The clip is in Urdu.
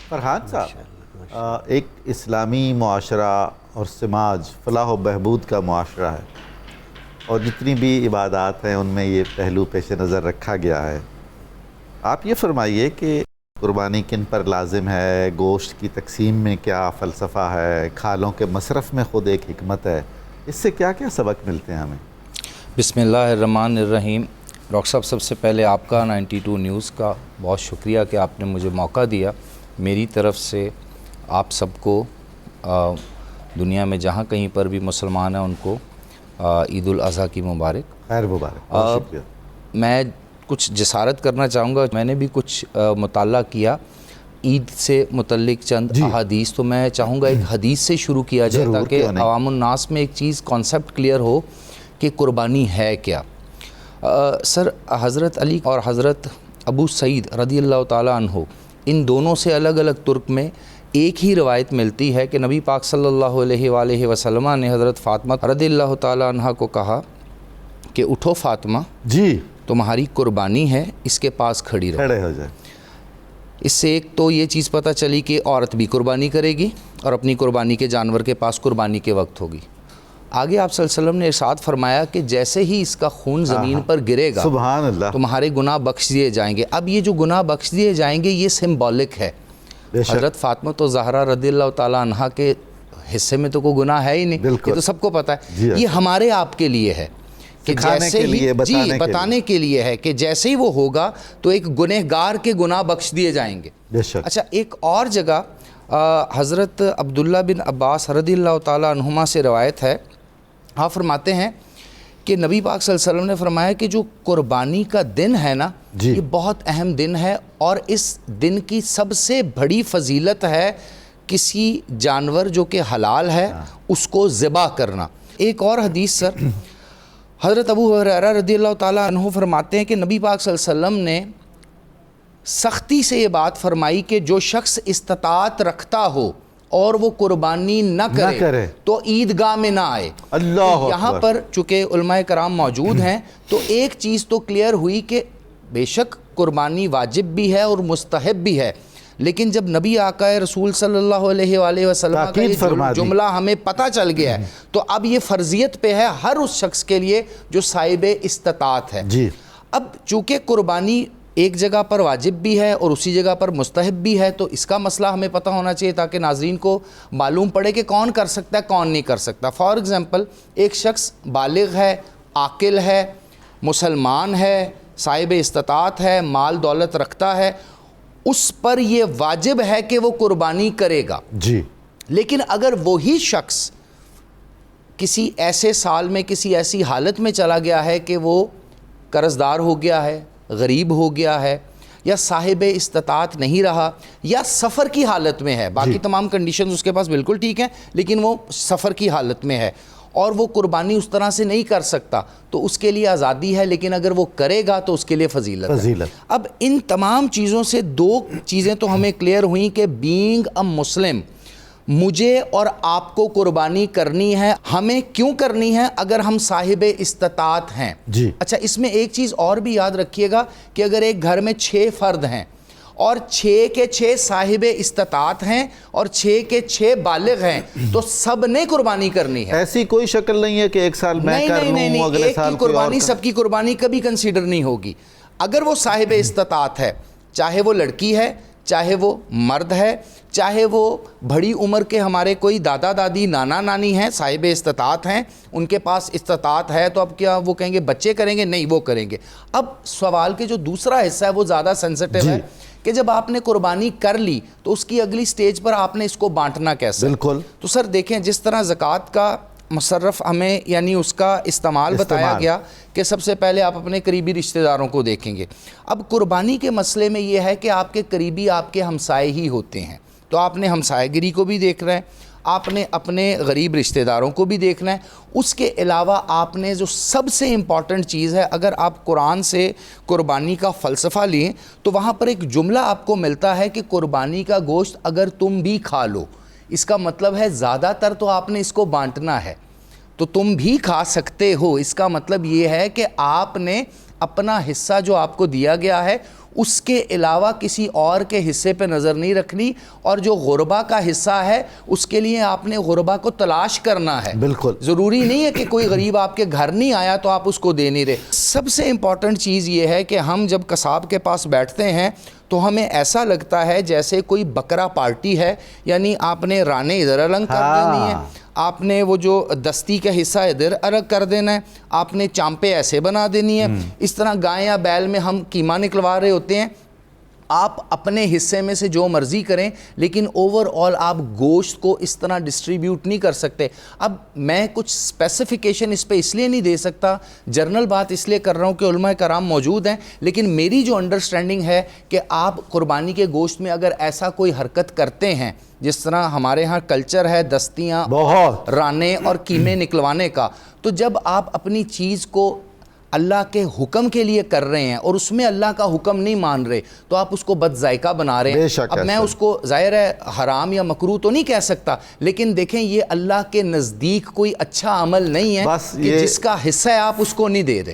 فرحان صاحب، ایک اسلامی معاشرہ اور سماج فلاح و بہبود کا معاشرہ ہے، اور جتنی بھی عبادات ہیں ان میں یہ پہلو پیش نظر رکھا گیا ہے۔ آپ یہ فرمائیے کہ قربانی کن پر لازم ہے، گوشت کی تقسیم میں کیا فلسفہ ہے، کھالوں کے مصرف میں خود ایک حکمت ہے، اس سے کیا کیا سبق ملتے ہیں ہمیں؟ بسم اللہ الرحمن الرحیم۔ ڈاکٹر صاحب، سب سے پہلے آپ کا 92 نیوز کا بہت شکریہ کہ آپ نے مجھے موقع دیا۔ میری طرف سے آپ سب کو دنیا میں جہاں کہیں پر بھی مسلمان ہیں ان کو عید الاضحیٰ کی مبارک۔ خیر مبارک، بہت شکریہ۔ میں کچھ جسارت کرنا چاہوں گا۔ میں نے بھی کچھ مطالعہ کیا عید سے متعلق چند احادیث، تو میں چاہوں گا ایک حدیث سے شروع کیا جائے تاکہ عوام الناس میں ایک چیز کانسیپٹ کلیئر ہو کہ قربانی ہے کیا۔ سر، حضرت علی اور حضرت ابو سعید رضی اللہ تعالیٰ عنہ، ان دونوں سے الگ الگ ترک میں ایک ہی روایت ملتی ہے کہ نبی پاک صلی اللہ علیہ وآلہ وسلم نے حضرت فاطمہ رضی اللہ تعالیٰ عنہ کو کہا کہ اٹھو فاطمہ، جی تمہاری قربانی ہے، اس کے پاس کھڑی رہو۔ کھڑے ہو جائے۔ اس سے ایک تو یہ چیز پتہ چلی کہ عورت بھی قربانی کرے گی اور اپنی قربانی کے جانور کے پاس قربانی کے وقت ہوگی۔ آگے آپ صلی اللہ علیہ وسلم نے ارشاد فرمایا کہ جیسے ہی اس کا خون زمین پر گرے گا، سبحان اللہ، تمہارے گناہ بخش دیے جائیں گے۔ اب یہ جو گناہ بخش دیے جائیں گے یہ سمبولک ہے۔ حضرت فاطمہ تو زہرا رضی اللہ تعالیٰ عنہا کے حصے میں تو کوئی گناہ ہے ہی نہیں، یہ تو سب کو پتہ ہے۔ یہ ہمارے آپ کے لیے ہے کہ جیسے ہی بتانے کے لیے ہے کہ جیسے ہی وہ ہوگا تو ایک گنہگار کے گناہ بخش دیے جائیں گے۔ اچھا، ایک اور جگہ حضرت عبداللہ بن عباس رضی اللہ تعالیٰ عنہما سے روایت ہے، آپ فرماتے ہیں کہ نبی پاک صلی اللہ علیہ وسلم نے فرمایا کہ جو قربانی کا دن ہے نا، یہ بہت اہم دن ہے، اور اس دن کی سب سے بڑی فضیلت ہے کسی جانور جو کہ حلال ہے اس کو ذبح کرنا۔ ایک اور حدیث سر، حضرت ابو ہریرہ رضی اللہ تعالیٰ عنہ فرماتے ہیں کہ نبی پاک صلی اللہ علیہ وسلم نے سختی سے یہ بات فرمائی کہ جو شخص استطاعت رکھتا ہو اور وہ قربانی نہ کرے تو عیدگاہ میں نہ آئے۔ اللہ یہاں پر چونکہ علماء کرام موجود ہیں تو ایک چیز تو کلیئر ہوئی کہ بے شک قربانی واجب بھی ہے اور مستحب بھی ہے، لیکن جب نبی آقا رسول صلی اللہ علیہ وآلہ وسلم کا یہ جملہ ہمیں پتہ چل گیا ہے تو اب یہ فرضیت پہ ہے ہر اس شخص کے لیے جو صاحب استطاعت ہے۔ اب چونکہ قربانی ایک جگہ پر واجب بھی ہے اور اسی جگہ پر مستحب بھی ہے، تو اس کا مسئلہ ہمیں پتہ ہونا چاہیے تاکہ ناظرین کو معلوم پڑے کہ کون کر سکتا ہے کون نہیں کر سکتا۔ فار ایگزامپل، ایک شخص بالغ ہے، عاقل ہے، مسلمان ہے، صاحب استطاعت ہے، مال دولت رکھتا ہے، اس پر یہ واجب ہے کہ وہ قربانی کرے گا۔ لیکن اگر وہی شخص کسی ایسے سال میں کسی ایسی حالت میں چلا گیا ہے کہ وہ قرض دار ہو گیا ہے، غریب ہو گیا ہے، یا صاحب استطاعت نہیں رہا، یا سفر کی حالت میں ہے، باقی تمام کنڈیشنز اس کے پاس بالکل ٹھیک ہیں لیکن وہ سفر کی حالت میں ہے اور وہ قربانی اس طرح سے نہیں کر سکتا، تو اس کے لیے آزادی ہے، لیکن اگر وہ کرے گا تو اس کے لیے فضیلت ہے۔ اب ان تمام چیزوں سے دو چیزیں تو ہمیں کلیئر ہوئیں کہ بینگ اے مسلم، مجھے اور آپ کو قربانی کرنی ہے۔ ہمیں کیوں کرنی ہے؟ اگر ہم صاحب استطاعت ہیں۔ اچھا، اس میں ایک چیز اور بھی یاد رکھیے گا کہ اگر ایک گھر میں 6 فرد ہیں اور 6 کے 6 صاحب استطاعت ہیں اور 6 کے 6 بالغ ہیں تو سب نے قربانی کرنی ہے۔ ایسی کوئی شکل نہیں ہے کہ ایک سال میں کر لوں اگلے سال ایک کی قربانی سب کی قربانی کبھی کنسیڈر نہیں ہوگی۔ اگر وہ صاحب استطاعت ہے، چاہے وہ لڑکی ہے، چاہے وہ مرد ہے، چاہے وہ بڑی عمر کے ہمارے کوئی دادا دادی نانا نانی ہیں، صاحب استطاعت ہیں، ان کے پاس استطاعت ہے، تو اب کیا وہ کہیں گے بچے کریں گے؟ نہیں، وہ کریں گے۔ اب سوال کے جو دوسرا حصہ ہے وہ زیادہ سینسٹیو ہے کہ جب آپ نے قربانی کر لی تو اس کی اگلی سٹیج پر آپ نے اس کو بانٹنا کیسے؟ بالکل۔ تو سر دیکھیں، جس طرح زکوٰۃ کا مصرف ہمیں یعنی اس کا استعمال بتایا گیا کہ سب سے پہلے آپ اپنے قریبی رشتہ داروں کو دیکھیں گے۔ اب قربانی کے مسئلے میں یہ ہے کہ آپ کے قریبی آپ کے ہمسائے ہی ہوتے ہیں، تو آپ نے ہمسائے گری کو بھی دیکھ رہے ہیں، آپ نے اپنے غریب رشتہ داروں کو بھی دیکھنا ہے۔ اس کے علاوہ آپ نے جو سب سے امپورٹنٹ چیز ہے، اگر آپ قرآن سے قربانی کا فلسفہ لیں تو وہاں پر ایک جملہ آپ کو ملتا ہے کہ قربانی کا گوشت اگر تم بھی کھا لو، اس کا مطلب ہے زیادہ تر تو آپ نے اس کو بانٹنا ہے، تو تم بھی کھا سکتے ہو۔ اس کا مطلب یہ ہے کہ آپ نے اپنا حصہ جو آپ کو دیا گیا ہے اس کے علاوہ کسی اور کے حصے پہ نظر نہیں رکھنی، اور جو غربا کا حصہ ہے اس کے لیے آپ نے غربا کو تلاش کرنا ہے. بالکل ضروری نہیں ہے کہ کوئی غریب آپ کے گھر نہیں آیا تو آپ اس کو دے نہیں رہے. سب سے امپورٹنٹ چیز یہ ہے کہ ہم جب قصاب کے پاس بیٹھتے ہیں تو ہمیں ایسا لگتا ہے جیسے کوئی بکرا پارٹی ہے، یعنی آپ نے رانے ادھر الگ کر دینی ہے، آپ نے وہ جو دستی کا حصہ ادھر الگ کر دینا ہے، آپ نے چامپے ایسے بنا دینی ہے. اس طرح گائے یا بیل میں ہم قیمہ نکلوا رہے ہوتے ہیں، آپ اپنے حصے میں سے جو مرضی کریں، لیکن اوور آل آپ گوشت کو اس طرح ڈسٹریبیوٹ نہیں کر سکتے. اب میں کچھ اسپیسیفیکیشن اس پہ اس لیے نہیں دے سکتا، جرنل بات اس لیے کر رہا ہوں کہ علماء کرام موجود ہیں، لیکن میری جو انڈرسٹینڈنگ ہے کہ آپ قربانی کے گوشت میں اگر ایسا کوئی حرکت کرتے ہیں، جس طرح ہمارے ہاں کلچر ہے دستیاں بہت رانے اور قیمے نکلوانے کا، تو جب آپ اپنی چیز کو اللہ کے حکم کے لیے کر رہے ہیں اور اس میں اللہ کا حکم نہیں مان رہے تو آپ اس کو بد ذائقہ بنا رہے ہیں. اب میں اس کو ظاہر ہے حرام یا مکروہ تو نہیں کہہ سکتا، لیکن دیکھیں یہ اللہ کے نزدیک کوئی اچھا عمل نہیں ہے کہ جس کا حصہ ہے آپ اس کو نہیں دے رہے.